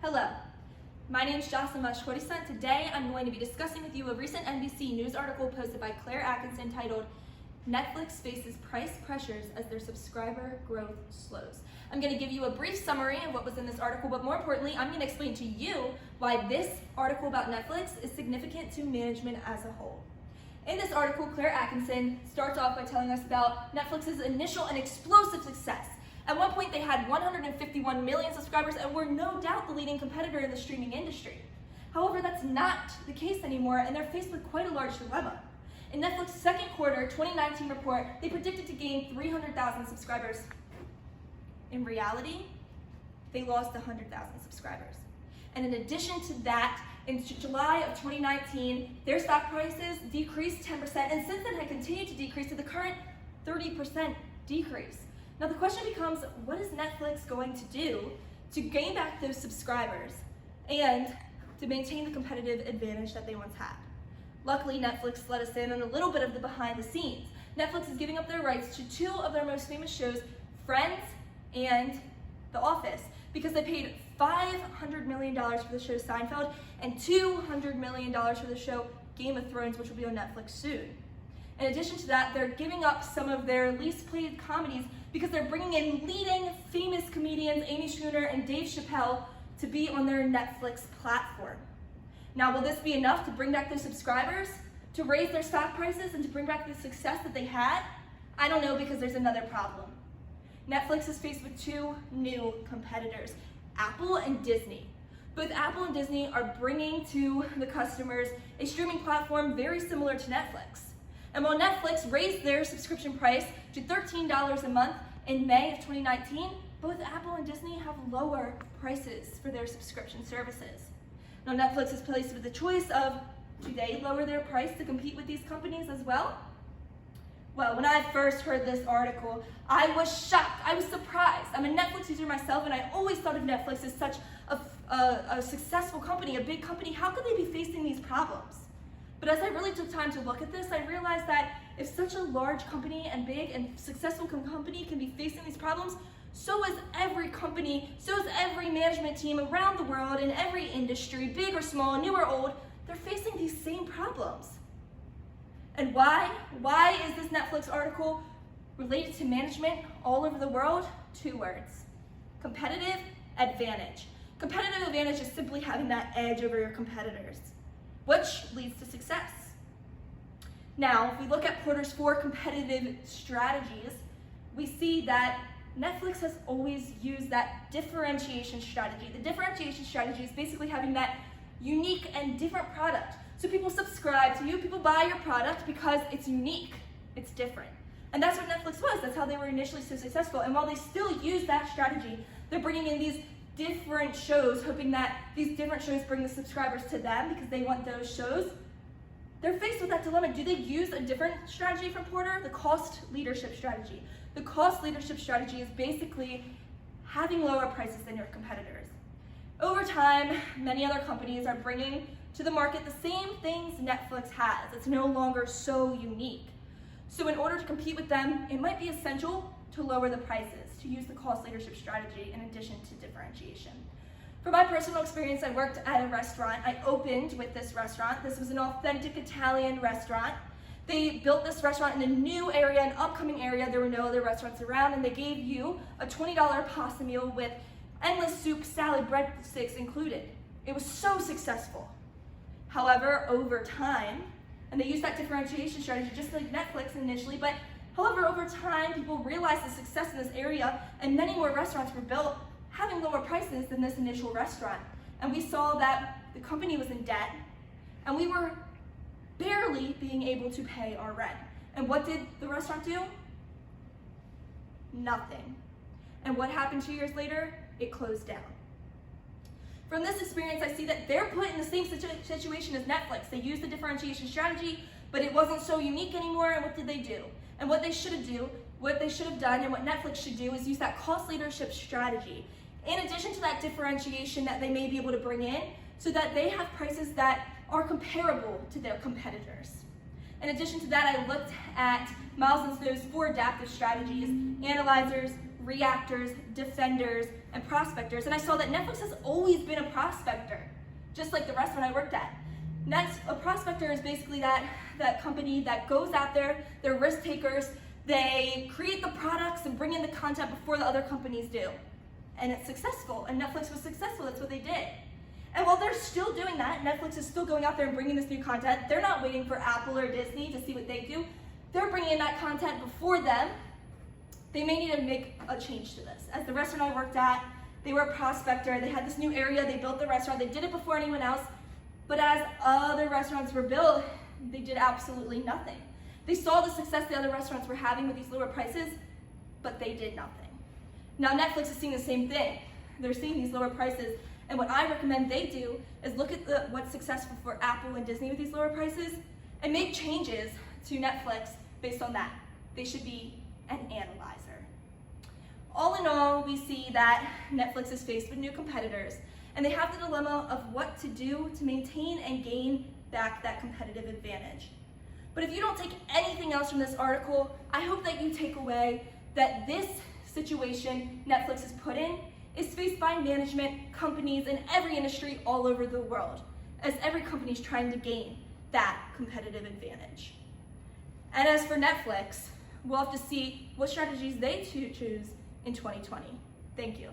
Hello, my name is Jocelyn Mashkori-san. Today I'm going to be discussing with you a recent NBC News article posted by Claire Atkinson titled, "Netflix Faces Price Pressures as Their Subscriber Growth Slows." I'm going to give you a brief summary of what was in this article, but more importantly, I'm going to explain to you why this article about Netflix is significant to management as a whole. In this article, Claire Atkinson starts off by telling us about Netflix's initial and explosive success. At one point, they had 151 million subscribers and were no doubt the leading competitor in the streaming industry. However, that's not the case anymore, and they're faced with quite a large dilemma. In Netflix's second quarter 2019 report, they predicted to gain 300,000 subscribers. In reality, they lost 100,000 subscribers. And in addition to that, in July of 2019, their stock prices decreased 10%, and since then have continued to decrease to the current 30% decrease. Now the question becomes, what is Netflix going to do to gain back those subscribers and to maintain the competitive advantage that they once had? Luckily, Netflix let us in on a little bit of the behind the scenes. Netflix is giving up their rights to two of their most famous shows, Friends and The Office, because they paid $500 million for the show Seinfeld and $200 million for the show Game of Thrones, which will be on Netflix soon. In addition to that, they're giving up some of their least played comedies because they're bringing in leading famous comedians Amy Schumer and Dave Chappelle to be on their Netflix platform. Now, will this be enough to bring back their subscribers, to raise their stock prices, and to bring back the success that they had? I don't know, because there's another problem. Netflix is faced with two new competitors, Apple and Disney. Both Apple and Disney are bringing to the customers a streaming platform very similar to Netflix. And while Netflix raised their subscription price to $13 a month in May of 2019, both Apple and Disney have lower prices for their subscription services. Now Netflix is placed with the choice of, do they lower their price to compete with these companies as well? Well, when I first heard this article, I was shocked, I was surprised. I'm a Netflix user myself, and I always thought of Netflix as such a successful company, a big company. How could they be facing these problems? But as I really took time to look at this, I realized that if such a large company and big and successful company can be facing these problems, so is every company, so is every management team around the world in every industry, big or small, new or old. They're facing these same problems. And why? Why is this Netflix article related to management all over the world? Two words: competitive advantage. Competitive advantage is simply having that edge over your competitors, which leads to success. Now, if we look at Porter's 4 competitive strategies, we see that Netflix has always used that differentiation strategy. The differentiation strategy is basically having that unique and different product. So people subscribe to you, people buy your product because it's unique, it's different. And that's what Netflix was. That's how they were initially so successful. And while they still use that strategy, they're bringing in these different shows, hoping that these different shows bring the subscribers to them because they want those shows. They're faced with that dilemma. Do they use a different strategy from Porter? The cost leadership strategy. The cost leadership strategy is basically having lower prices than your competitors. Over time, many other companies are bringing to the market the same things Netflix has. It's no longer so unique. So in order to compete with them, it might be essential to lower the prices, to use the cost leadership strategy in addition to differentiation. From my personal experience, I worked at a restaurant. I opened with this restaurant. This was an authentic Italian restaurant. They built this restaurant in a new area, an upcoming area. There were no other restaurants around, and they gave you a $20 pasta meal with endless soup, salad, breadsticks included. It was so successful. However, over time, and they used that differentiation strategy just like Netflix initially, but however, over time, people realized the success in this area, and many more restaurants were built having lower prices than this initial restaurant. And we saw that the company was in debt, and we were barely being able to pay our rent. And what did the restaurant do? Nothing. And what happened 2 years later? It closed down. From this experience, I see that they're put in the same situation as Netflix. They used the differentiation strategy, but it wasn't so unique anymore, and what did they do? And what they should have done, and what Netflix should do is use that cost leadership strategy, in addition to that differentiation that they may be able to bring in, so that they have prices that are comparable to their competitors. In addition to that, I looked at Miles & Snow's 4 adaptive strategies, analyzers, reactors, defenders, and prospectors, and I saw that Netflix has always been a prospector, just like the restaurant I worked at. Next, a prospector is basically that company that goes out there, they're risk takers, they create the products and bring in the content before the other companies do. And it's successful, and Netflix was successful, that's what they did. And while they're still doing that, Netflix is still going out there and bringing this new content. They're not waiting for Apple or Disney to see what they do. They're bringing in that content before them. They may need to make a change to this. As the restaurant I worked at, they were a prospector, they had this new area, they built the restaurant, they did it before anyone else, but as other restaurants were built, they did absolutely nothing. They saw the success the other restaurants were having with these lower prices, but they did nothing. Now Netflix is seeing the same thing. They're seeing these lower prices, and what I recommend they do is look at what's successful for Apple and Disney with these lower prices and make changes to Netflix based on that. They should be an analyzer. All in all, we see that Netflix is faced with new competitors, and they have the dilemma of what to do to maintain and gain back that competitive advantage. But if you don't take anything else from this article, I hope that you take away that this situation Netflix is put in is faced by management, companies, and every industry all over the world, as every company is trying to gain that competitive advantage. And as for Netflix, we'll have to see what strategies they choose in 2020. Thank you.